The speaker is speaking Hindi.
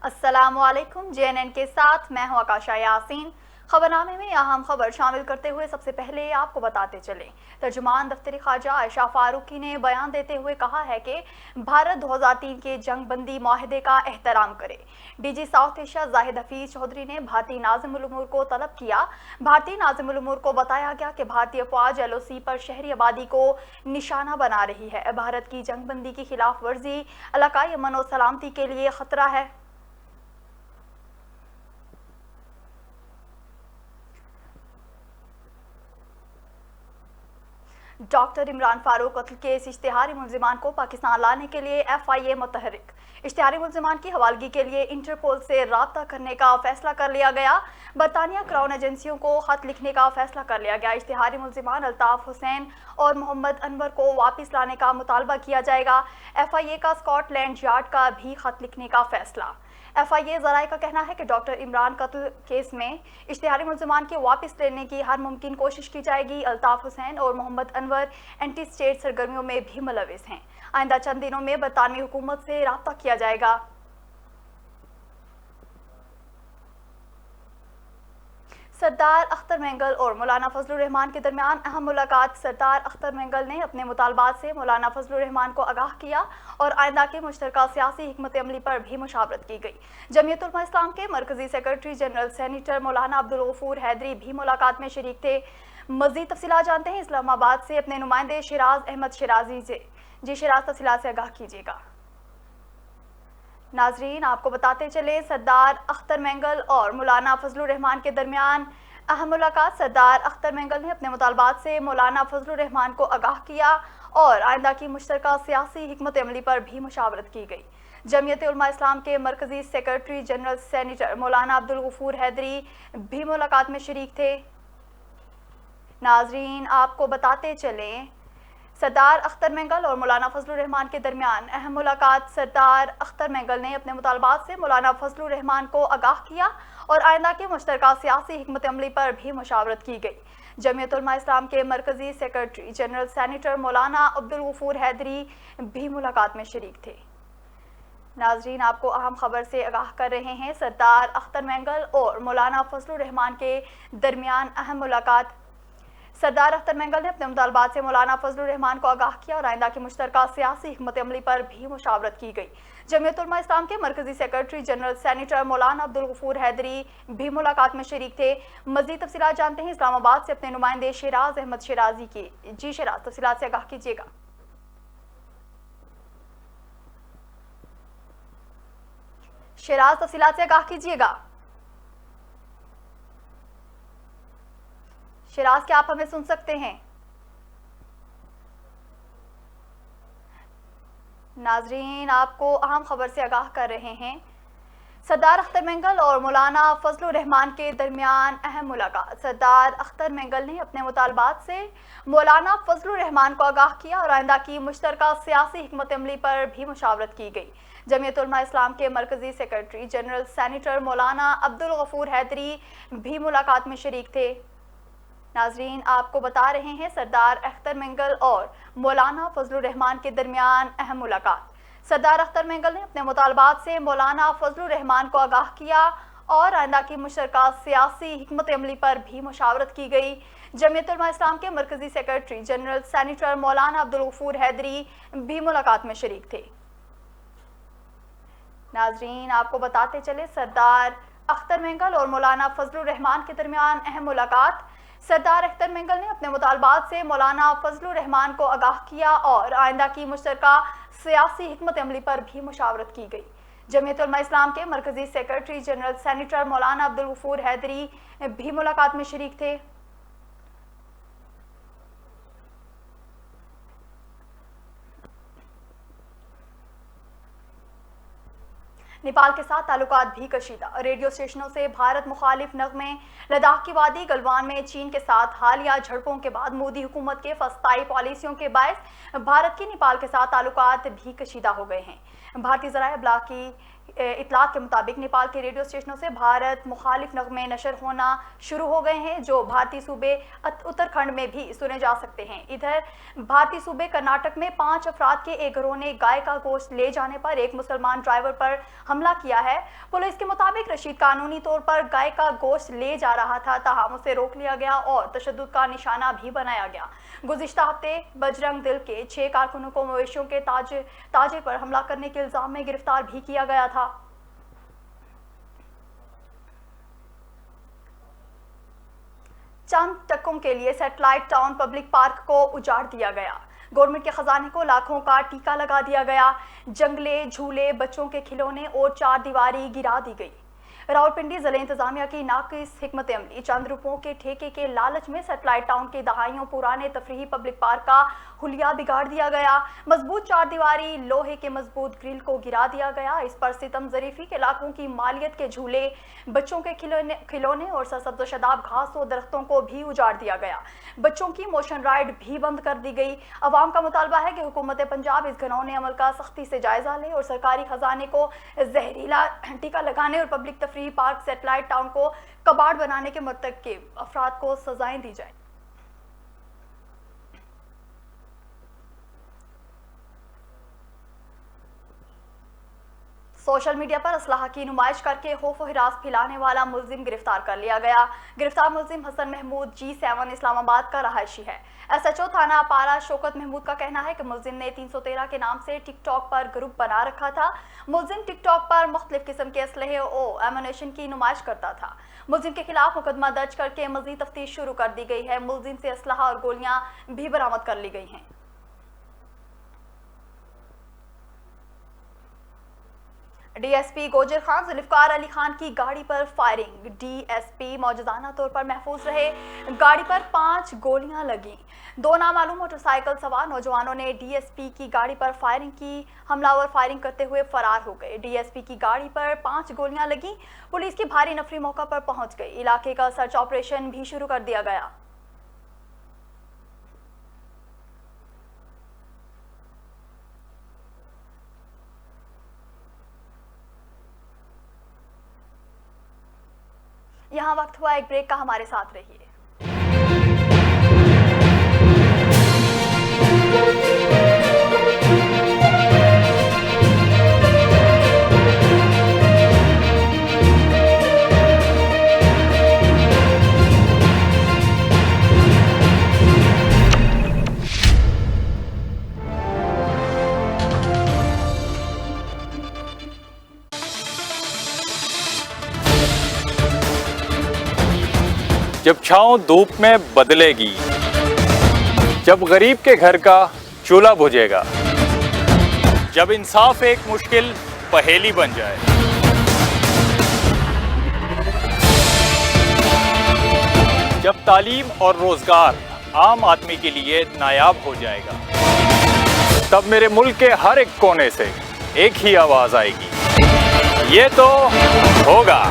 अस्सलामुअलैकुम। JNN के साथ मैं हूं आकाशा यासीन। खबरनामे में अहम खबर शामिल करते हुए सबसे पहले आपको बताते चले। तर्जुमान दफ्तर ख्वाजा आयशा फारूकी ने बयान देते हुए कहा है कि भारत 2003 के जंग बंदी माहिदे का एहतराम करे। DG South Asia Zahid Hafeez Chaudhry ने भारतीय नाज़िमुल उमूर को तलब किया। भारतीय नाज़िमुल उमूर को बताया गया कि भारतीय फौज LOC पर शहरी आबादी को निशाना बना रही है। भारत की जंग बंदी की खिलाफ वर्जी इलाकाई अमन और सलामती के लिए खतरा है। डॉक्टर इमरान फारूक कत्ल केस इश्तिहारी मुलजिमान को पाकिस्तान लाने के लिए FIA मुतहरिक। इश्तिहारी मुलजिमान की हवालगी के लिए इंटरपोल से रब्ता करने का फैसला कर लिया गया। बरतानिया क्राउन एजेंसियों को खत लिखने का फैसला कर लिया गया। इश्तिहारी मुलजिमान अल्ताफ हुसैन और मोहम्मद अनवर को वापस लाने का मुतालबा किया जाएगा। FIA का स्कॉटलैंड यार्ड का भी खत लिखने का फैसला। FIA ज़राए का कहना है कि डॉक्टर इमरान कत्ल केस में इश्तिहारी मुलजिमान के वापस लेने की हर मुमकिन कोशिश की जाएगी। अल्ताफ हुसैन और मोहम्मद अनवर एंटी स्टेट सरगर्मियों में भी मुलविस हैं। आइंदा चंद दिनों में बरतानवी हुकूमत से राब्ता किया जाएगा। सरदार अख्तर मेंगल और मौलाना फजलुर रहमान के दरमियान अहम मुलाकात। सरदार अख्तर मेंगल ने अपने मुतालबात से मौलाना फजलुर रहमान को आगाह किया और आइंदा की मुश्तरका सियासी हिकमत अमली पर भी मुशावरत की गई। जमीयत उलमा इस्लाम के मरकजी सेक्रेटरी जनरल सेनेटर मौलाना अब्दुल गफूर हैदरी भी मुलाकात में शरीक थे। मज़ीद तफसीलात जानते हैं इस्लामाबाद से अपने नुमाइंदे शिराज अहमद शिराजी से। जी शिराज, तफसीलात से आगाह कीजिएगा। नाजरीन, आपको बताते चले सरदार अख्तर मेंगल और मौलाना फजलुर रहमान के दरमियान अहम मुलाकात। सरदार अख्तर मेंगल ने अपने मुतालबात से मौलाना फजलुर रहमान को आगाह किया और आइंदा की मुश्तरका सियासी हिकमत अमली पर भी मुशावरत की गई। जमीयत उलमा इस्लाम के मरकजी सेक्रेटरी जनरल सेनेटर मौलाना अब्दुल गफूर हैदरी भी मुलाकात में शरीक थे। नाजरीन, आपको बताते चलें सरदार अख्तर मेंगल और मौलाना फजलुर रहमान के दरमियान अहम मुलाकात। सरदार अख्तर मेंगल ने अपने मुतालबात से मौलाना फजलुर रहमान को आगाह किया और आइंदा के मुश्तरका सियासी हिकमत अमली पर भी मुशावरत की गई। जमीयत उलमा इस्लाम के मरकजी सेक्रेटरी जनरल सेनेटर मौलाना अब्दुल गफूर हैदरी भी मुलाकात में शरीक थे। नाजरीन, आपको अहम खबर से आगाह कर रहे हैं। सरदार अख्तर मेंगल और मौलाना फजलुर रहमान के दरमियान अहम मुलाकात। सरदार अख्तर मेंगल ने अपने मुतालबात से मौलाना फजलुर रहमान को आगाह किया और आइंदा की मुश्तरका सियासी हिकमत अमली पर भी मुशावरत की गई। जमीयत उलमा इस्लाम के मरकजी सेक्रेटरी जनरल सेनेटर मौलाना अब्दुल गफूर हैदरी भी मुलाकात में शरीक थे। मज़ीद तफसीलात जानते हैं इस्लामाबाद से अपने नुमाइंदे शिराज अहमद शिराजी की। जी शिराज, तफसीलात से आगाह कीजिएगा। शिराज, तफसीलात से आगाह कीजिएगा। शिराज, क्या आप हमें सुन सकते हैं? नाजरीन, आपको अहम खबर से आगाह कर रहे हैं। सरदार अख्तर मेंगल और मौलाना फजलुर रहमान के दरमियान अहम मुलाकात। सरदार अख्तर मेंगल ने अपने मुतालबात से मौलाना फजलुर रहमान को आगाह किया और आइंदा की मुश्तरका सियासी हिकमत अमली पर भी मुशावरत की गई। जमीयत उलमा इस्लाम के मरकजी सेक्रेटरी जनरल सेनेटर मौलाना अब्दुल गफूर हैदरी भी मुलाकात में शरीक थे। नाजरीन, आपको बता रहे हैं सरदार अख्तर मेंगल और मौलाना फजलुर रहमान के दरमियान अहम मुलाकात। सरदार अख्तर मेंगल ने अपने मुतालबात से मौलाना फजलुर रहमान को आगाह किया और आइंदा की मुश्तरका सियासी हिकमत अमली पर भी मुशावरत की गई। जमीयत उलमा इस्लाम के मरकजी सेक्रेटरी जनरल सेनेटर मौलाना अब्दुल गफूर हैदरी भी मुलाकात में शरीक थे। नाजरीन, आपको बताते चले सरदार अख्तर मेंगल और मौलाना फजलुर रहमान के दरमियान अहम मुलाकात। सरदार अख्तर मेंगल ने अपने मुतालबात से मौलाना फजलुर रहमान को आगाह किया और आइंदा की मुश्तरका सियासी हिकमत अमली पर भी मुशावरत की गई। जमीयत उलमा इस्लाम के मरकजी सेक्रेटरी जनरल सेनेटर मौलाना अब्दुल गफूर हैदरी भी मुलाकात में शरीक थे। नेपाल के साथ ताल्लुकात भी कशीदा। रेडियो स्टेशनों से भारत मुखालिफ नगमे। लद्दाख की वादी गलवान में चीन के साथ हालिया झड़पों के बाद मोदी हुकूमत के फस्ताई पॉलिसियों के बायस भारत के नेपाल के साथ ताल्लुकात भी कशीदा हो गए हैं। भारतीय ज़राए इब्लाग की इतलात के मुताबिक नेपाल के रेडियो स्टेशनों से भारत मुखालिफ नगमे नशर होना शुरू हो गए हैं, जो भारतीय सूबे उत्तराखंड में भी सुने जा सकते हैं। इधर भारतीय सूबे कर्नाटक में 5 अफराद के एक गिरोह ने गाय का गोश्त ले जाने पर एक मुसलमान ड्राइवर पर हमला किया है। पुलिस के मुताबिक रशीद कानूनी तौर पर गाय का गोश्त ले जा रहा था, ताहम उसे रोक लिया गया और तशद्दुद का निशाना भी बनाया गया। गुज़िश्ता हफ्ते बजरंग दल के 6 कारकुनों को मवेशियों के ताजे पर हमला करने के इल्जाम में गिरफ्तार भी किया गया था। चंद टकों के लिए सैटेलाइट टाउन पब्लिक पार्क को उजाड़ दिया गया। गवर्नमेंट के खजाने को लाखों का टीका लगा दिया गया। जंगले, झूले, बच्चों के खिलौने और 4 दीवारी गिरा दी गई। रावलपिंडी जिले इंतजामिया की नाकिस हिकमत अमली, चंद रुपयों के ठेके के लालच में सैटेलाइट टाउन के दहाइयों पुराने तफरीही पब्लिक पार्क का हुलिया बिगाड़ दिया गया। मजबूत 4 दीवारी लोहे के मजबूत ग्रिल को गिरा दिया गया। इस पर सितम जरीफी के लाखों की मालियत के झूले, बच्चों के खिलौने और सरसब्ज़ शदाब घास और दरख्तों को भी उजाड़ दिया गया। बच्चों की मोशन राइड भी बंद कर दी गई। अवाम का मुतालबा है कि हुकूमत पंजाब इस घिनौने अमल का सख्ती से जायजा ले और सरकारी खजाने को जहरीला टीका लगाने और पब्लिक तफरीही पार्क सैटेलाइट टाउन को कबाड़ बनाने के मुर्तकिब अफराद को सजाएं दी जाए। सोशल मीडिया पर असलाह की नुमाइश करके खौफ और हिरास फैलाने वाला मुलजिम गिरफ्तार कर लिया गया। गिरफ्तार मुलजिम हसन महमूद G7 इस्लामाबाद का रहायशी है। SHO थाना पारा शौकत महमूद का कहना है कि मुलजिम ने 313 के नाम से टिकटॉक पर ग्रुप बना रखा था। मुलजिम टिकटॉक पर मुख्तलिफ किस्म के असलहे और एमुनेशन की नुमाइश करता था। मुलजिम के खिलाफ मुकदमा दर्ज करके मजीद तफ्तीश शुरू कर दी गई है। मुलजिम से असलहा और गोलियां भी बरामद कर ली गई हैं। DSP गोजर खान जुल्फकार अली खान की गाड़ी पर फायरिंग। DSP मौजूदाना तौर पर महफूज रहे। गाड़ी पर 5 गोलियां लगीं। 2 नामालूम मोटरसाइकिल सवार नौजवानों ने DSP की गाड़ी पर फायरिंग की। हमलावर फायरिंग करते हुए फरार हो गए। DSP की गाड़ी पर 5 गोलियां लगीं। पुलिस की भारी नफरी मौका पर पहुंच गई। इलाके का सर्च ऑपरेशन भी शुरू कर दिया गया। यहाँ वक्त हुआ एक ब्रेक का, हमारे साथ रहिए। जब छाँव धूप में बदलेगी, जब गरीब के घर का चूल्हा बुझेगा, जब इंसाफ एक मुश्किल पहेली बन जाए, जब तालीम और रोजगार आम आदमी के लिए नायाब हो जाएगा, तब मेरे मुल्क के हर एक कोने से एक ही आवाज आएगी, ये तो होगा।